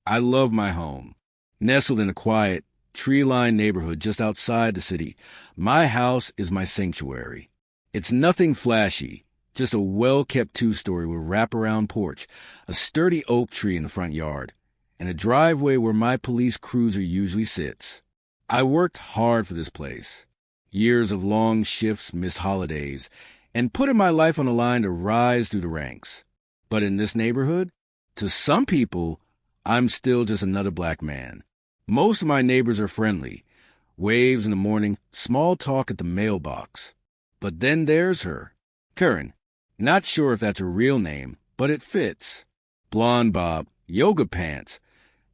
I love my home. Nestled in a quiet, tree-lined neighborhood just outside the city, my house is my sanctuary. It's nothing flashy, just a well-kept two-story with wraparound porch, a sturdy oak tree in the front yard, and a driveway where my police cruiser usually sits. I worked hard for this place. Years of long shifts, missed holidays, and putting my life on the line to rise through the ranks. But in this neighborhood, to some people, I'm still just another black man. Most of my neighbors are friendly. Waves in the morning, small talk at the mailbox. But then there's her, Karen. Not sure if that's her real name, but it fits. Blonde bob, yoga pants,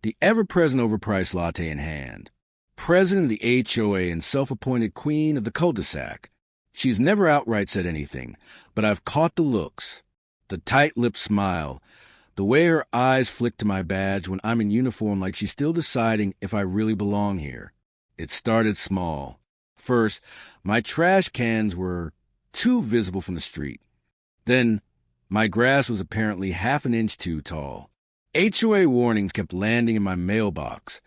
the ever-present overpriced latte in hand. President of the HOA and self-appointed queen of the cul-de-sac. She's never outright said anything, but I've caught the looks. The tight-lipped smile, the way her eyes flick to my badge when I'm in uniform like she's still deciding if I really belong here. It started small. First, my trash cans were too visible from the street. Then, my grass was apparently half an inch too tall. HOA warnings kept landing in my mailbox.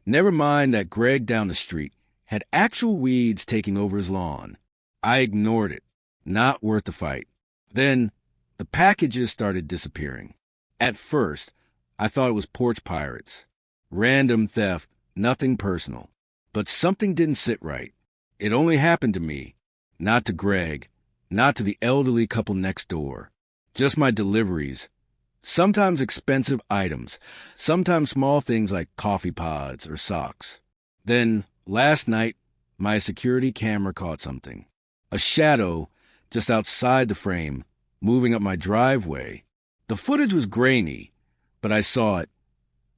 Never mind that Greg down the street had actual weeds taking over his lawn. I ignored it. Not worth the fight. Then, the packages started disappearing. At first, I thought it was porch pirates. Random theft, nothing personal. But something didn't sit right. It only happened to me, not to Greg, not to the elderly couple next door. Just my deliveries. Sometimes expensive items, sometimes small things like coffee pods or socks. Then, last night, my security camera caught something. A shadow just outside the frame, moving up my driveway. The footage was grainy, but I saw it.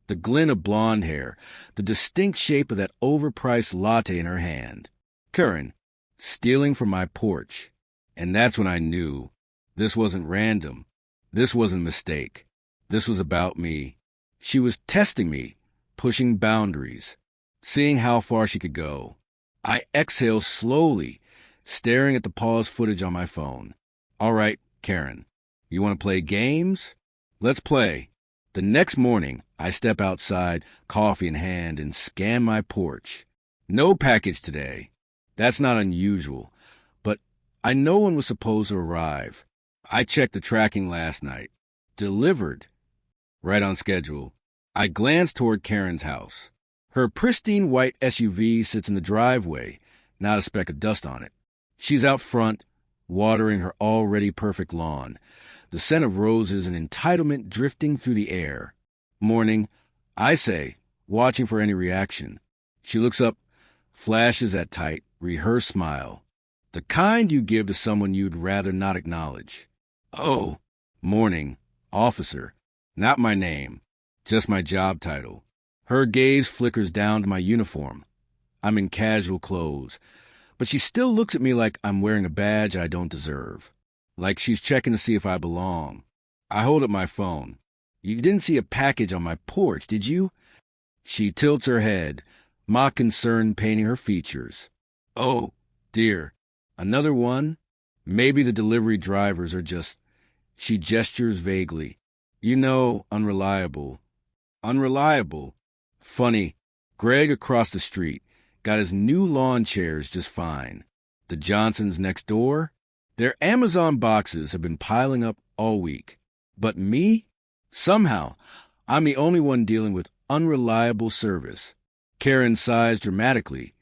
The glint of blonde hair, the distinct shape of that overpriced latte in her hand. Karen, stealing from my porch. And that's when I knew. This wasn't random. This wasn't a mistake. This was about me. She was testing me, pushing boundaries, seeing how far she could go. I exhaled slowly, staring at the paused footage on my phone. All right, Karen, you want to play games? Let's play. The next morning, I step outside, coffee in hand, and scan my porch. No package today. That's not unusual, but I know one was supposed to arrive. I checked the tracking last night. Delivered. Right on schedule. I glanced toward Karen's house. Her pristine white SUV sits in the driveway, not a speck of dust on it. She's out front, watering her already perfect lawn, the scent of roses and entitlement drifting through the air. Morning, I say, watching for any reaction. She looks up, flashes that tight, rehearsed smile. The kind you give to someone you'd rather not acknowledge. Oh, morning, officer. Not my name, just my job title. Her gaze flickers down to my uniform. I'm in casual clothes, but she still looks at me like I'm wearing a badge I don't deserve. Like she's checking to see if I belong. I hold up my phone. You didn't see a package on my porch, did you? She tilts her head, mock concern painting her features. Oh, dear. Another one? Maybe the delivery drivers are just... She gestures vaguely. You know, unreliable. Unreliable. Funny. Greg across the street got his new lawn chairs just fine. The Johnsons next door? Their Amazon boxes have been piling up all week. But me? Somehow, I'm the only one dealing with unreliable service. Karen sighs dramatically,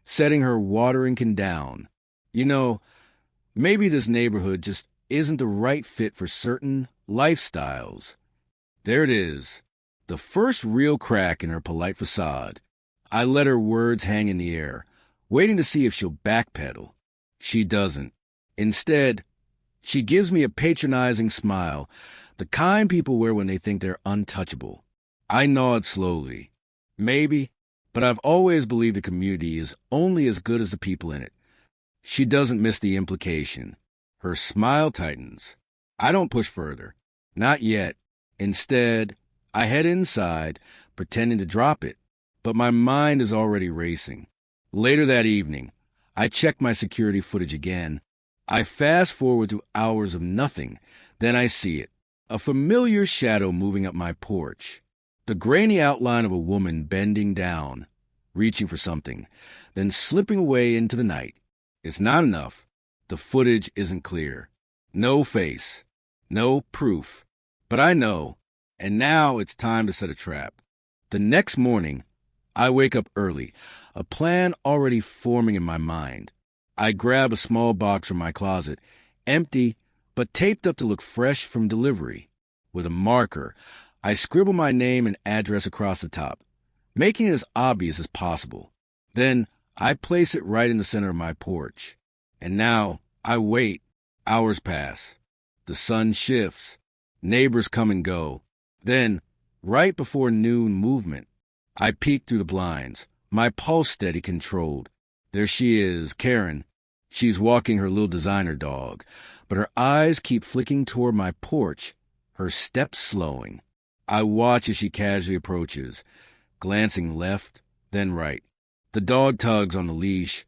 setting her watering can down. You know, maybe this neighborhood just isn't the right fit for certain lifestyles. There it is, the first real crack in her polite facade. I let her words hang in the air, waiting to see if she'll backpedal. She doesn't. Instead, she gives me a patronizing smile, the kind people wear when they think they're untouchable. I nod slowly. Maybe, but I've always believed a community is only as good as the people in it. She doesn't miss the implication. Her smile tightens. I don't push further. Not yet. Instead, I head inside, pretending to drop it. But my mind is already racing. Later that evening, I check my security footage again. I fast forward to hours of nothing. Then I see it. A familiar shadow moving up my porch. The grainy outline of a woman bending down, reaching for something, then slipping away into the night. It's not enough. The footage isn't clear. No face. No proof. But I know, and now it's time to set a trap. The next morning, I wake up early, a plan already forming in my mind. I grab a small box from my closet, empty, but taped up to look fresh from delivery. With a marker, I scribble my name and address across the top, making it as obvious as possible. Then I place it right in the center of my porch. And now I wait. Hours pass. The sun shifts. Neighbors come and go. Then, right before noon movement, I peek through the blinds, my pulse steady, controlled. There she is, Karen. She's walking her little designer dog, but her eyes keep flicking toward my porch, her steps slowing. I watch as she casually approaches, glancing left, then right. The dog tugs on the leash,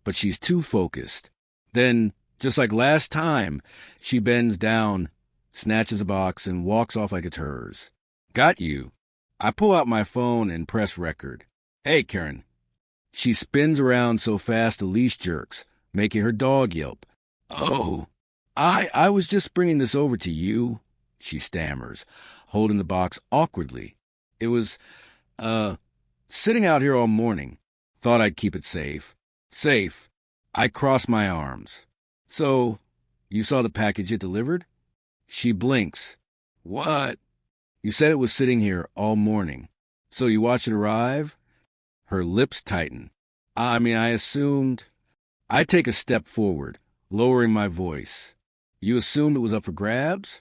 but she's too focused. Then, just like last time, she bends down, snatches a box, and walks off like it's hers. Got you. I pull out my phone and press record. Hey, Karen. She spins around so fast the leash jerks, making her dog yelp. Oh, I was just bringing this over to you, she stammers, holding the box awkwardly. It was, sitting out here all morning. Thought I'd keep it safe. Safe. I cross my arms. So, you saw the package it delivered? She blinks. What? You said it was sitting here all morning. So you watched it arrive? Her lips tighten. I assumed. I take a step forward, lowering my voice. You assumed it was up for grabs?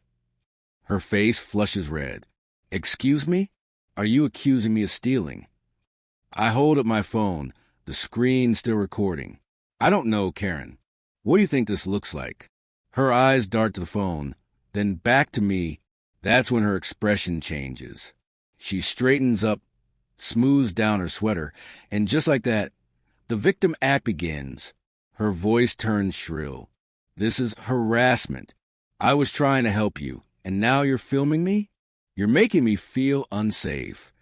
Her face flushes red. Excuse me? Are you accusing me of stealing? I hold up my phone, the screen still recording. I don't know, Karen. What do you think this looks like? Her eyes dart to the phone, then back to me. That's when her expression changes. She straightens up, smooths down her sweater, and just like that, the victim act begins. Her voice turns shrill. This is harassment. I was trying to help you, and now you're filming me? You're making me feel unsafe.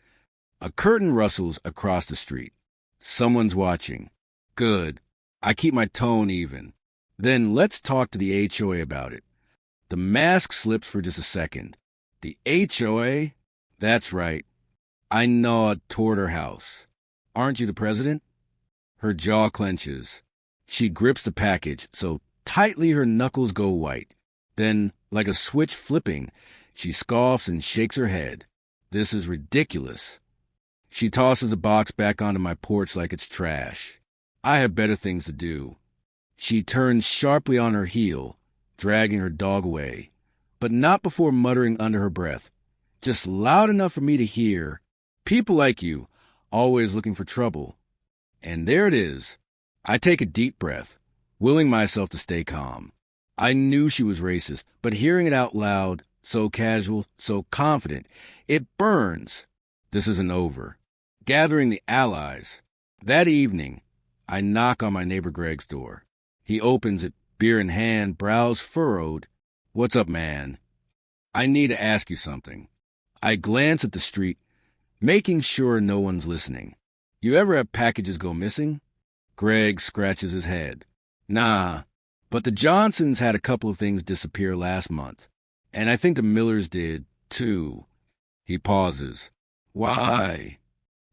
A curtain rustles across the street. Someone's watching. Good. I keep my tone even. Then let's talk to the HOA about it. The mask slips for just a second. The HOA? That's right. I nod toward her house. Aren't you the president? Her jaw clenches. She grips the package so tightly her knuckles go white. Then, like a switch flipping, she scoffs and shakes her head. This is ridiculous. She tosses the box back onto my porch like it's trash. I have better things to do. She turns sharply on her heel, dragging her dog away, but not before muttering under her breath, just loud enough for me to hear, people like you, always looking for trouble. And there it is. I take a deep breath, willing myself to stay calm. I knew she was racist, but hearing it out loud, so casual, so confident, it burns. This isn't over. Gathering the allies. That evening, I knock on my neighbor Greg's door. He opens it, beer in hand, brows furrowed. What's up, man? I need to ask you something. I glance at the street, making sure no one's listening. You ever have packages go missing? Greg scratches his head. Nah, but the Johnsons had a couple of things disappear last month. And I think the Millers did, too. He pauses. Why?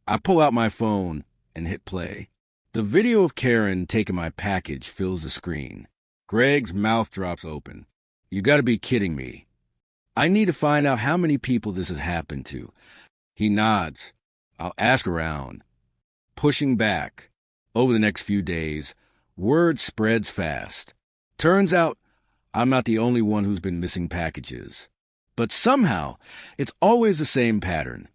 I pull out my phone and hit play. The video of Karen taking my package fills the screen. Greg's mouth drops open. You gotta be kidding me. I need to find out how many people this has happened to. He nods. I'll ask around. Pushing back. Over the next few days, word spreads fast. Turns out, I'm not the only one who's been missing packages. But somehow, it's always the same pattern.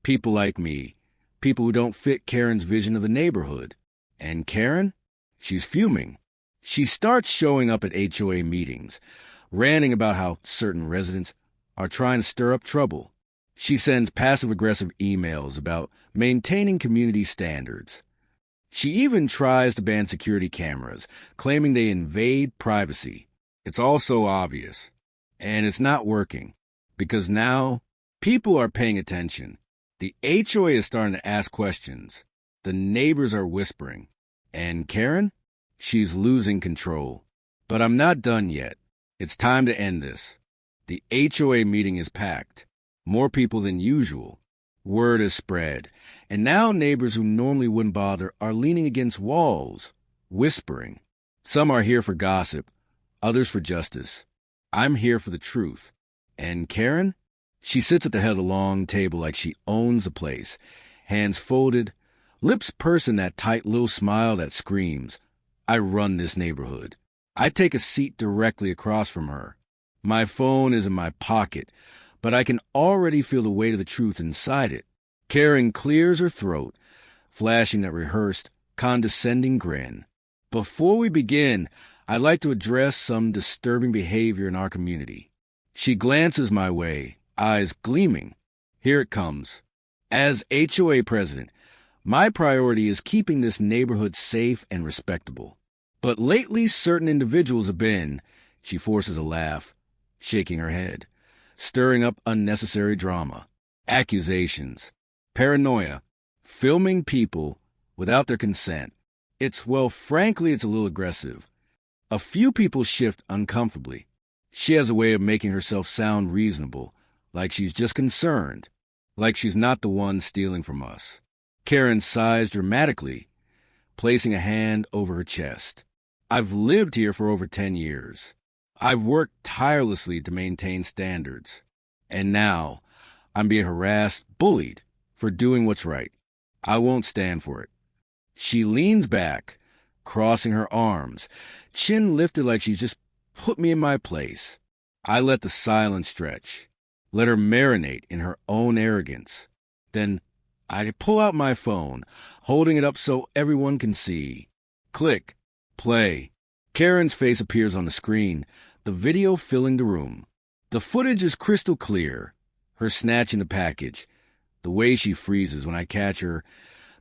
People like me. People who don't fit Karen's vision of the neighborhood. And Karen? She's fuming. She starts showing up at HOA meetings, ranting about how certain residents are trying to stir up trouble. She sends passive-aggressive emails about maintaining community standards. She even tries to ban security cameras, claiming they invade privacy. It's all so obvious. And it's not working, because now people are paying attention. The HOA is starting to ask questions. The neighbors are whispering. And Karen? She's losing control. But I'm not done yet. It's time to end this. The HOA meeting is packed. More people than usual. Word is spread. And now neighbors who normally wouldn't bother are leaning against walls, whispering. Some are here for gossip, others for justice. I'm here for the truth. And Karen? She sits at the head of the long table like she owns the place, hands folded, lips pursed in that tight little smile that screams, I run this neighborhood. I take a seat directly across from her. My phone is in my pocket, but I can already feel the weight of the truth inside it. Karen clears her throat, flashing that rehearsed, condescending grin. Before we begin, I'd like to address some disturbing behavior in our community. She glances my way, eyes gleaming. Here it comes. As HOA president, my priority is keeping this neighborhood safe and respectable. But lately, certain individuals have been, she forces a laugh, shaking her head, stirring up unnecessary drama, accusations, paranoia, filming people without their consent. Frankly, it's a little aggressive. A few people shift uncomfortably. She has a way of making herself sound reasonable, like she's just concerned, like she's not the one stealing from us. Karen sighs dramatically, placing a hand over her chest. I've lived here for over 10 years. I've worked tirelessly to maintain standards. And now, I'm being harassed, bullied, for doing what's right. I won't stand for it. She leans back, crossing her arms, chin lifted like she's just put me in my place. I let the silence stretch, let her marinate in her own arrogance. Then I pull out my phone, holding it up so everyone can see. Click. Play. Karen's face appears on the screen, the video filling the room. The footage is crystal clear, her snatching the package, the way she freezes when I catch her,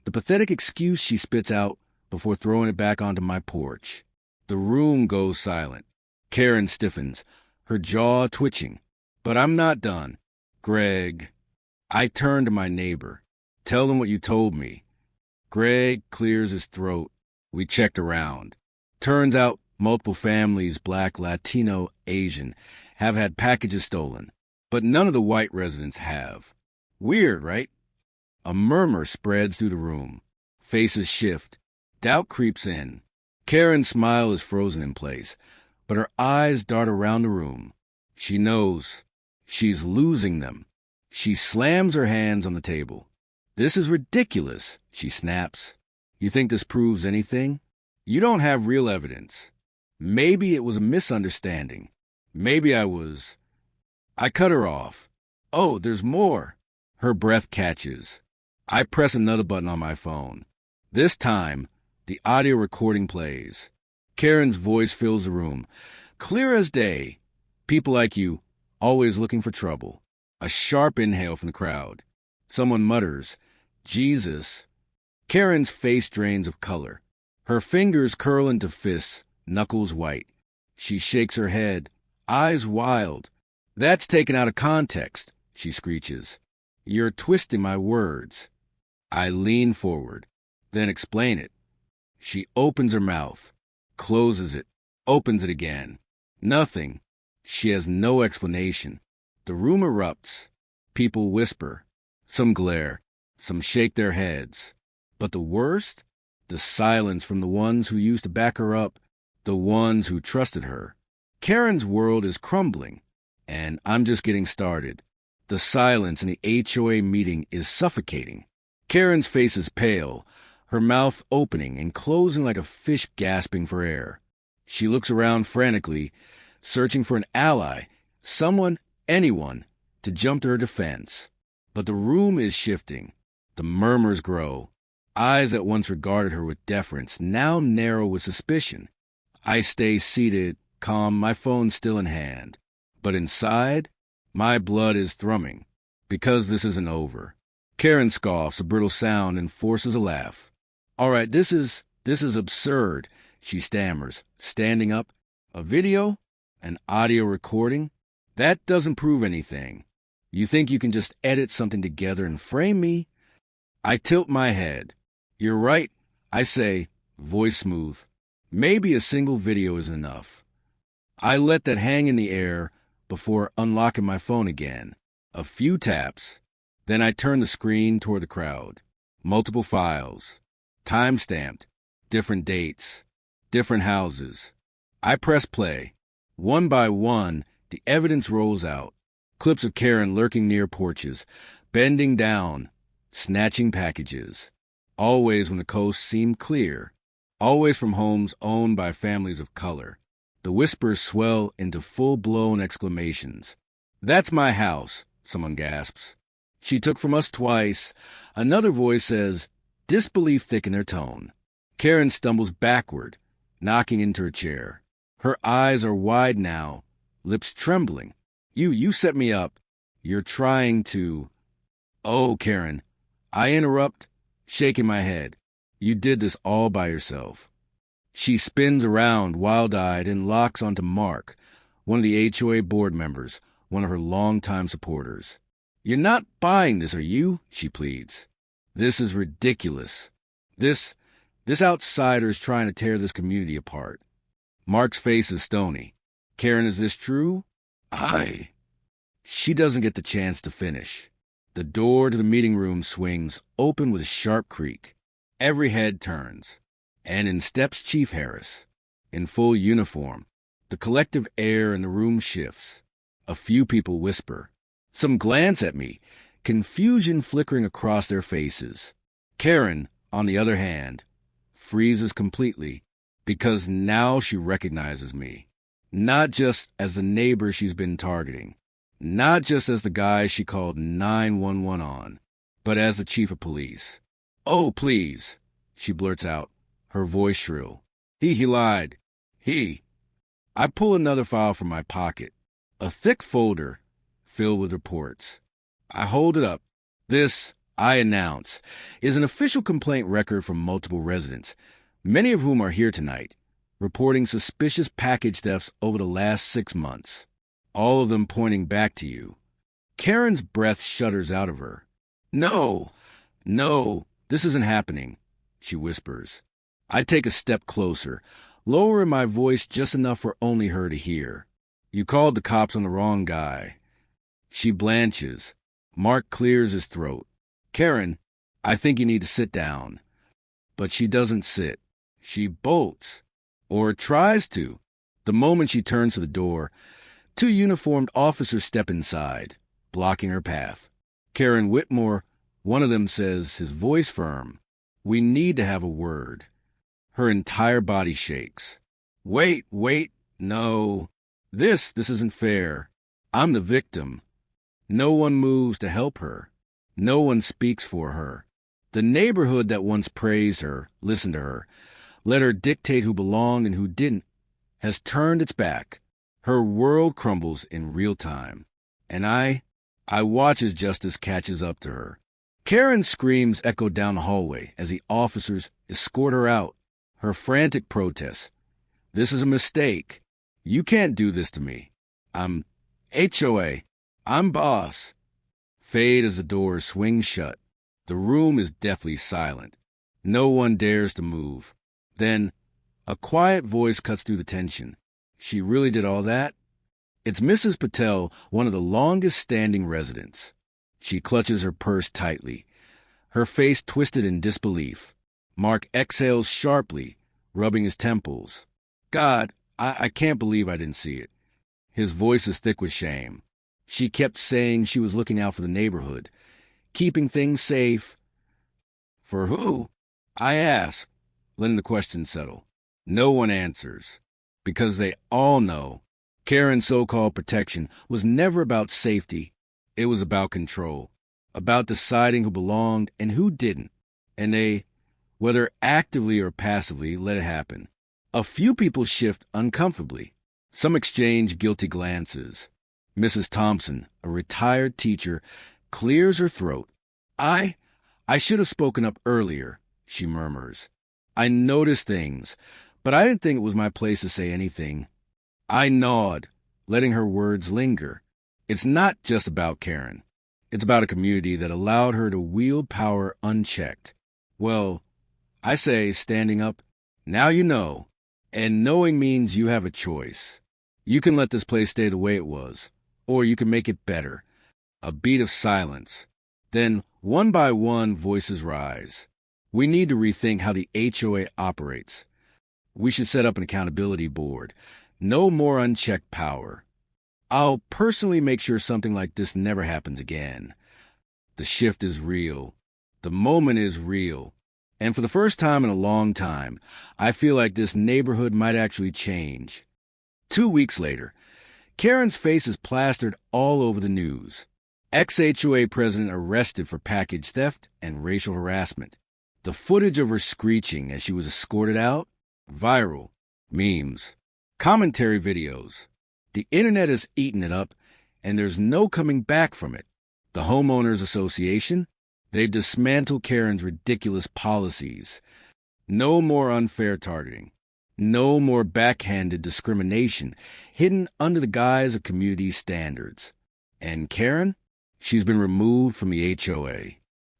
the pathetic excuse she spits out before throwing it back onto my porch. The room goes silent. Karen stiffens, her jaw twitching. But I'm not done. Greg. I turn to my neighbor. Tell them what you told me. Greg clears his throat. We checked around. Turns out multiple families, Black, Latino, Asian, have had packages stolen, but none of the white residents have. Weird, right? A murmur spreads through the room. Faces shift. Doubt creeps in. Karen's smile is frozen in place, but her eyes dart around the room. She knows. She's losing them. She slams her hands on the table. This is ridiculous, she snaps. You think this proves anything? You don't have real evidence. Maybe it was a misunderstanding. Maybe I cut her off. Oh, there's more. Her breath catches. I press another button on my phone. This time, the audio recording plays. Karen's voice fills the room. Clear as day. People like you, always looking for trouble. A sharp inhale from the crowd. Someone mutters, Jesus. Karen's face drains of color. Her fingers curl into fists, knuckles white. She shakes her head, eyes wild. That's taken out of context, she screeches. You're twisting my words. I lean forward. Then explain it. She opens her mouth, closes it, opens it again. Nothing. She has no explanation. The room erupts. People whisper. Some glare. Some shake their heads. But the worst? The silence from the ones who used to back her up, the ones who trusted her. Karen's world is crumbling, and I'm just getting started. The silence in the HOA meeting is suffocating. Karen's face is pale, her mouth opening and closing like a fish gasping for air. She looks around frantically, searching for an ally, someone, anyone, to jump to her defense. But the room is shifting. The murmurs grow. Eyes that once regarded her with deference now narrow with suspicion. I stay seated, calm, my phone still in hand. But inside, my blood is thrumming, because this isn't over. Karen scoffs a brittle sound and forces a laugh. All right, this is absurd, she stammers, standing up. A video? An audio recording? That doesn't prove anything. You think you can just edit something together and frame me? I tilt my head. You're right, I say, voice smooth. Maybe a single video is enough. I let that hang in the air before unlocking my phone again. A few taps. Then I turn the screen toward the crowd. Multiple files. Time-stamped. Different dates. Different houses. I press play. One by one, the evidence rolls out. Clips of Karen lurking near porches, bending down, snatching packages. Always when the coast seemed clear. Always from homes owned by families of color. The whispers swell into full-blown exclamations. "That's my house," someone gasps. "She took from us twice." Another voice says, disbelief thick in their tone. Karen stumbles backward, knocking into her chair. Her eyes are wide now, lips trembling. You set me up. You're trying to... Oh, Karen. I interrupt, shaking my head. You did this all by yourself. She spins around, wild-eyed, and locks onto Mark, one of the HOA board members, one of her longtime supporters. "You're not buying this, are you?" she pleads. "This is ridiculous. This outsider is trying to tear this community apart." Mark's face is stony. "Karen, is this true?" She doesn't get the chance to finish. The door to the meeting room swings open with a sharp creak. Every head turns. And in steps Chief Harris. In full uniform. The collective air in the room shifts. A few people whisper. Some glance at me, confusion flickering across their faces. Karen, on the other hand, freezes completely, because now she recognizes me. Not just as the neighbor she's been targeting. Not just as the guy she called 911 on, but as the chief of police. "Oh, please," she blurts out, her voice shrill. He lied. I pull another file from my pocket. A thick folder filled with reports. I hold it up. This, I announce, is an official complaint record from multiple residents, many of whom are here tonight, reporting suspicious package thefts over the last 6 months. All of them pointing back to you. Karen's breath shudders out of her. No, this isn't happening," she whispers. I take a step closer, lowering my voice just enough for only her to hear. "You called the cops on the wrong guy." She blanches. Mark clears his throat. "Karen, I think you need to sit down." But she doesn't sit. She bolts. Or tries to. The moment she turns to the door, 2 uniformed officers step inside, blocking her path. Karen Whitmore, one of them says, his voice firm, "We need to have a word." Her entire body shakes. Wait, no. This isn't fair. I'm the victim. No one moves to help her. No one speaks for her. The neighborhood that once praised her, listened to her, let her dictate who belonged and who didn't, has turned its back. Her world crumbles in real time. And I watch as justice catches up to her. Karen's screams echo down the hallway as the officers escort her out. Her frantic protests. "This is a mistake. You can't do this to me. I'm HOA. I'm boss." Fade as the doors swing shut. The room is deathly silent. No one dares to move. Then, a quiet voice cuts through the tension. "She really did all that?" It's Mrs. Patel, one of the longest-standing residents. She clutches her purse tightly, her face twisted in disbelief. Mark exhales sharply, rubbing his temples. "God, I can't believe I didn't see it." His voice is thick with shame. "She kept saying she was looking out for the neighborhood, keeping things safe." "For who?" I ask, letting the question settle. No one answers, because they all know Karen's so-called protection was never about safety. It was about control, about deciding who belonged and who didn't. And they, whether actively or passively, let it happen. A few people shift uncomfortably. Some exchange guilty glances. Mrs. Thompson, a retired teacher, clears her throat. I should have spoken up earlier," she murmurs. "I noticed things, but I didn't think it was my place to say anything." I nod, letting her words linger. It's not just about Karen. It's about a community that allowed her to wield power unchecked. Well, I say standing up. Now you know. And knowing means you have a choice. You can let this place stay the way it was, or you can make it better. A beat of silence. Then, one by one, voices rise. We need to rethink how the HOA operates. We should set up an accountability board. No more unchecked power. I'll personally make sure something like this never happens again. The shift is real. The moment is real. And for the first time in a long time, I feel like this neighborhood might actually change. 2 weeks later, Karen's face is plastered all over the news. Ex-HOA president arrested for package theft and racial harassment. The footage of her screeching as she was escorted out? Viral. Memes. Commentary videos. The internet has eaten it up, and there's no coming back from it. The Homeowners Association? They've dismantled Karen's ridiculous policies. No more unfair targeting. No more backhanded discrimination hidden under the guise of community standards. And Karen? She's been removed from the HOA,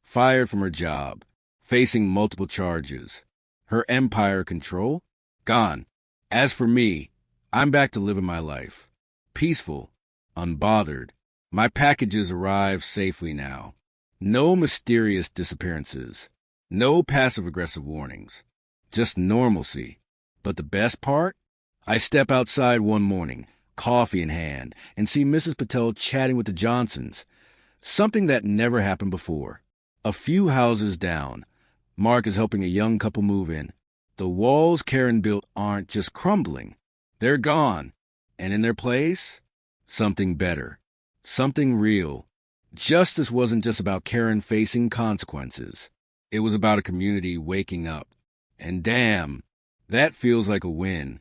fired from her job, facing multiple charges. Her empire control? Gone. As for me, I'm back to living my life. Peaceful, unbothered. My packages arrive safely now. No mysterious disappearances. No passive-aggressive warnings. Just normalcy. But the best part? I step outside one morning, coffee in hand, and see Mrs. Patel chatting with the Johnsons. Something that never happened before. A few houses down, Mark is helping a young couple move in. The walls Karen built aren't just crumbling. They're gone. And in their place, something better. Something real. Justice wasn't just about Karen facing consequences. It was about a community waking up. And damn, that feels like a win.